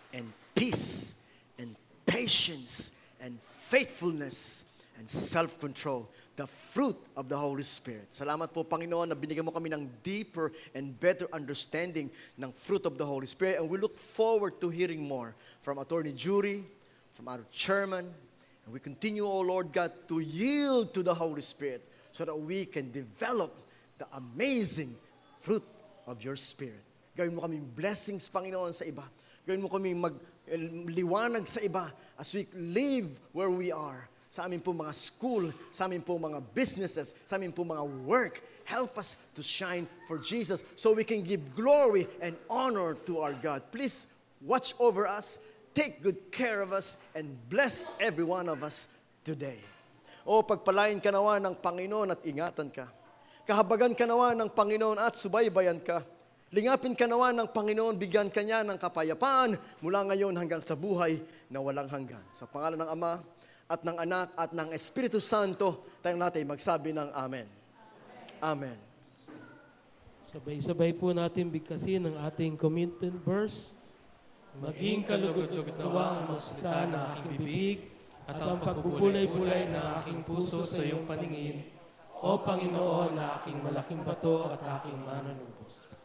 Speaker 3: and peace, and patience, and faithfulness, and self-control, the fruit of the Holy Spirit. Salamat po, Panginoon, na binigyan mo kami ng deeper and better understanding ng fruit of the Holy Spirit. And we look forward to hearing more from Attorney Jury, from our chairman. And we continue, O Lord God, to yield to the Holy Spirit so that we can develop the amazing fruit of your Spirit. Gawin mo kaming blessings, Panginoon, sa iba. Gawin mo kaming magliwanag sa iba as we live where we are. Sa amin po mga school, sa amin po mga businesses, sa amin po mga work. Help us to shine for Jesus so we can give glory and honor to our God. Please watch over us, take good care of us and bless every one of us today. O pagpalain ka nawa ng Panginoon at ingatan ka. Kahabagan ka nawa ng Panginoon at subaybayan ka. Lingapin ka nawa ng Panginoon, bigyan ka niya ng kapayapaan mula ngayon hanggang sa buhay na walang hanggan. Sa pangalan ng Ama at ng Anak at ng Espiritu Santo, tayong natin magsabi ng Amen. Amen.
Speaker 1: Sabay-sabay po natin bigkasin ang ating commitment verse. Maging kalugod-lugod nawa ang mga salita ng aking bibig at ang pagbubulay-bulay ng aking puso sa iyong paningin, O Panginoon, na aking malaking bato at aking mananubos.